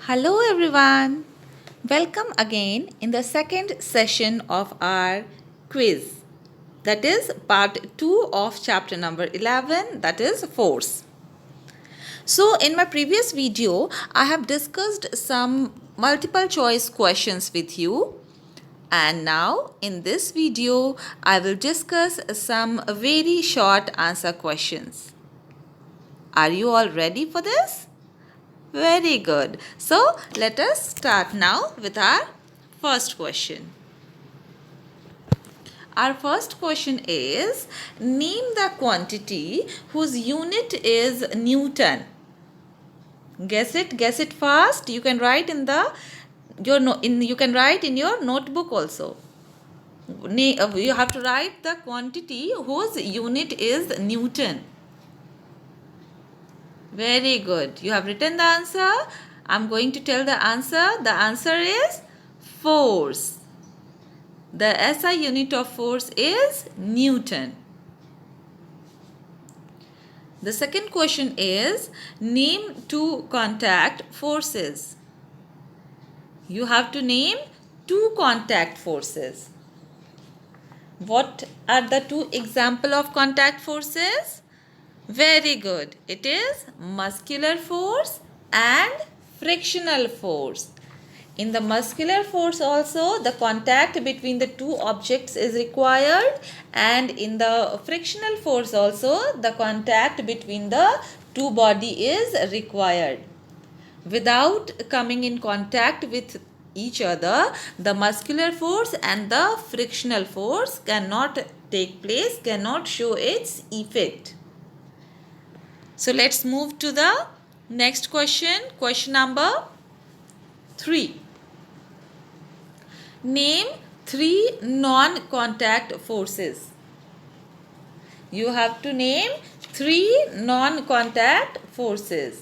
Hello everyone. Welcome again in the second session of our quiz. That is part 2 of chapter number 11, that is force. So in my previous video, I have discussed some multiple choice questions with you. And now in this video, I will discuss some very short answer questions. Are you all ready for this? Very good. So let us start now with our first question. Our first question is, name the quantity whose unit is Newton. Guess it fast. You can write you can write in your notebook also. You have to write the quantity whose unit is Newton. Very good. You have written the answer. I'm going to tell the answer. The answer is force. The SI unit of force is Newton. The second question is, name two contact forces. You have to name two contact forces. What are the two examples of contact forces? Very good. It is muscular force and frictional force. In the muscular force also, the contact between the two objects is required, and in the frictional force also, the contact between the two body is required. Without coming in contact with each other, the muscular force and the frictional force cannot take place, cannot show its effect. So let's move to the next question. Question number 3. Name 3 non-contact forces. You have to name 3 non-contact forces.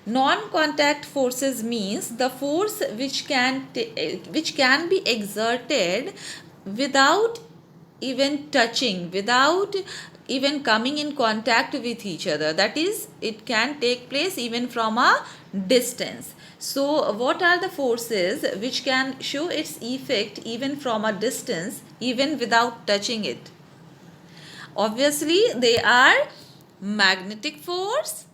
Non-contact forces means the force which can be exerted without even touching, without even coming in contact with each other. That is, it can take place even from a distance. So what are the forces which can show its effect even from a distance, even without touching it? Obviously, they are magnetic force,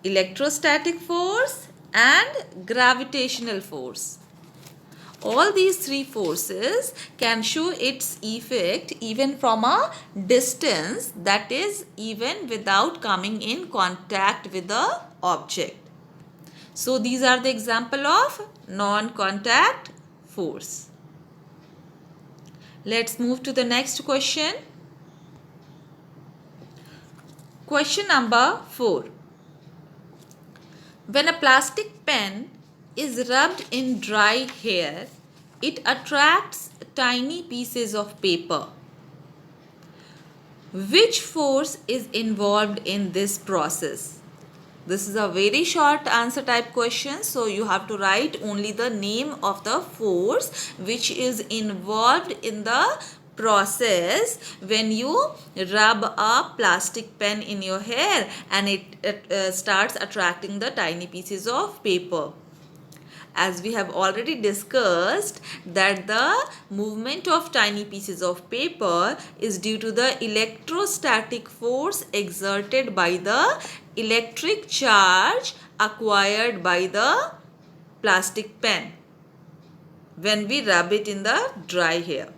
electrostatic force and gravitational force. All these three forces can show its effect even from a distance, that is, even without coming in contact with the object. So these are the example of non-contact force. Let's move to the next question. Question number 4. When a plastic pen is rubbed in dry hair, it attracts tiny pieces of paper. Which force is involved in this process? This is a very short answer type question, so you have to write only the name of the force which is involved in the process when you rub a plastic pen in your hair and it starts attracting the tiny pieces of paper. As we have already discussed that the movement of tiny pieces of paper is due to the electrostatic force exerted by the electric charge acquired by the plastic pen when we rub it in the dry hair.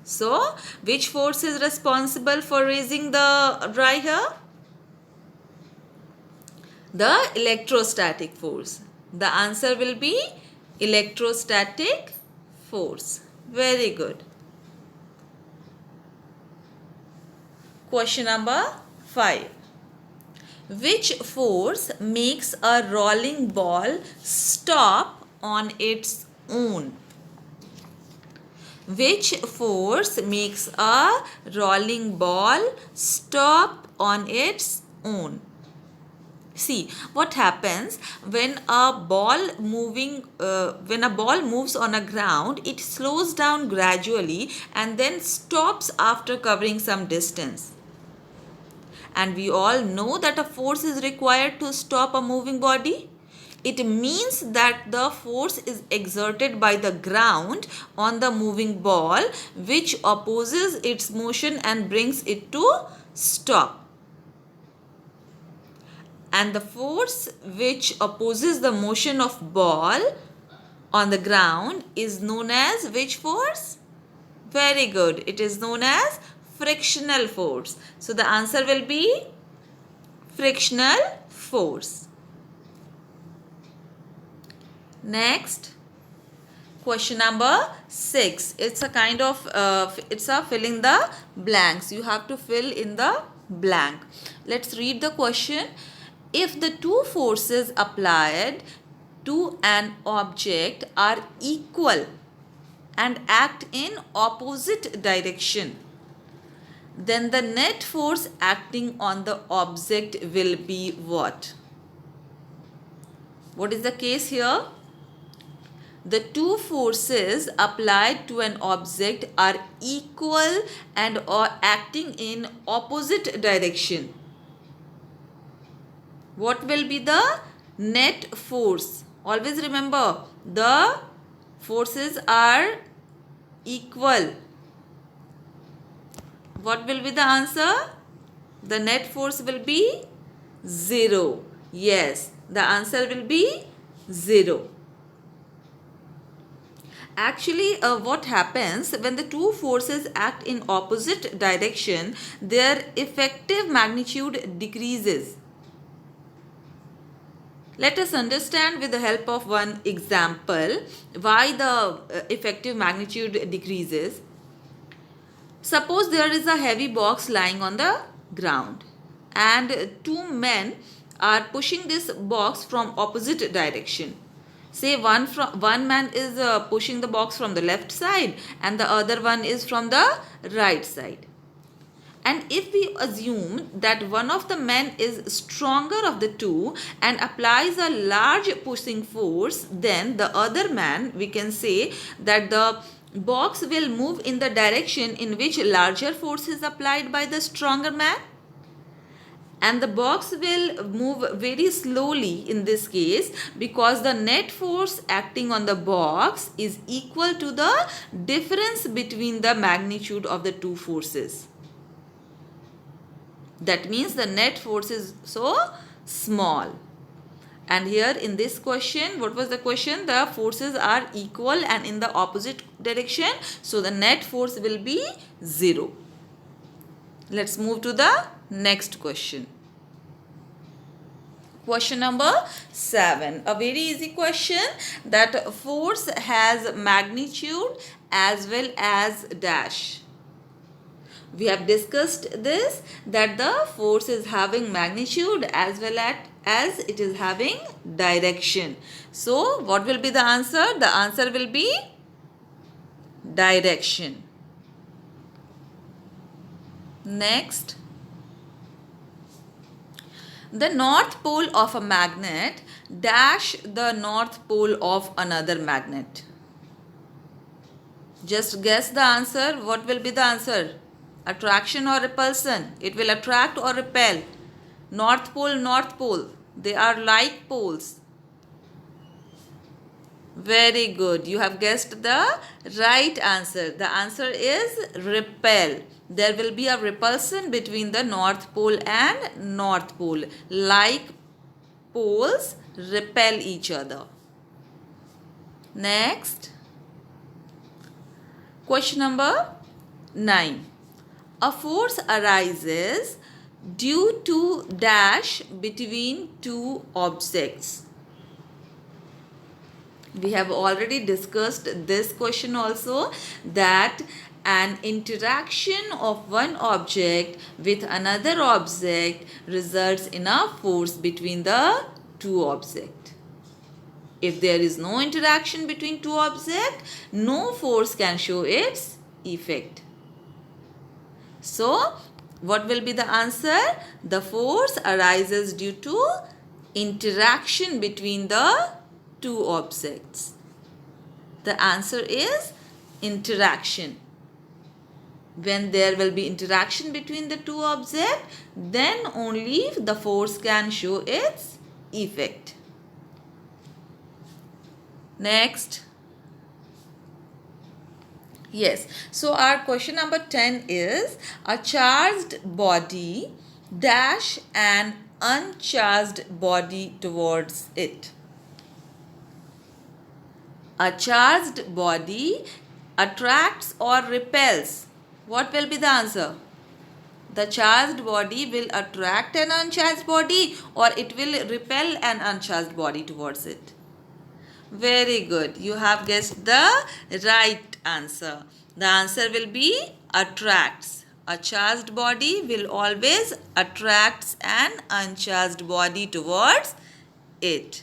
So, which force is responsible for raising the dry hair? The electrostatic force. The answer will be electrostatic force. Very good. Question number 5. Which force makes a rolling ball stop on its own? Which force makes a rolling ball stop on its own? See what happens when a ball moves on a ground. It slows down gradually and then stops after covering some distance. And we all know that a force is required to stop a moving body. It means that the force is exerted by the ground on the moving ball, which opposes its motion and brings it to stop. And the force which opposes the motion of ball on the ground is known as which force? Very good. It is known as frictional force. So the answer will be frictional force. Next, question number 6. It's a kind of it's a fill in the blanks. You have to fill in the blank. Let's read the question. If the two forces applied to an object are equal and act in opposite direction, then the net force acting on the object will be what? What is the case here? The two forces applied to an object are equal and or acting in opposite direction. What will be the net force? Always remember, the forces are equal. What will be the answer? The net force will be 0. Yes, the answer will be 0. Actually, what happens when the two forces act in opposite direction, their effective magnitude decreases. Let us understand with the help of one example why the effective magnitude decreases. Suppose there is a heavy box lying on the ground and two men are pushing this box from opposite direction. Say one man is pushing the box from the left side and the other one is from the right side. And if we assume that one of the men is stronger of the two and applies a large pushing force, then the other man, we can say that the box will move in the direction in which larger force is applied by the stronger man. And the box will move very slowly in this case because the net force acting on the box is equal to the difference between the magnitude of the two forces. That means the net force is so small. And here in this question, what was the question? The forces are equal and in the opposite direction. So the net force will be 0. Let's move to the next question. Question number 7. A very easy question, that force has magnitude as well as dash. We have discussed this, that the force is having magnitude as well as it is having direction. So what will be the answer? The answer will be direction. Next. The north pole of a magnet dash the north pole of another magnet. Just guess the answer. What will be the answer? Attraction or repulsion? It will attract or repel. North pole. They are like poles. Very good. You have guessed the right answer. The answer is repel. There will be a repulsion between the north pole and north pole. Like poles repel each other. Next. Question number 9. A force arises due to dash between two objects. We have already discussed this question also, that an interaction of one object with another object results in a force between the two objects. If there is no interaction between two objects, no force can show its effect. So, what will be the answer? The force arises due to interaction between the two objects. The answer is interaction. When there will be interaction between the two objects, then only the force can show its effect. Next. Yes. So our question number 10 is a charged body dash an uncharged body towards it. A charged body attracts or repels. What will be the answer? The charged body will attract an uncharged body or it will repel an uncharged body towards it. Very good. You have guessed the right answer. The answer will be attracts. A charged body will always attract an uncharged body towards it.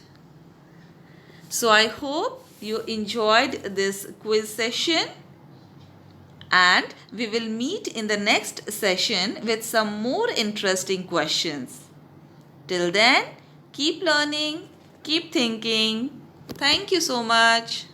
So I hope you enjoyed this quiz session, and we will meet in the next session with some more interesting questions. Till then, keep learning, keep thinking. Thank you so much.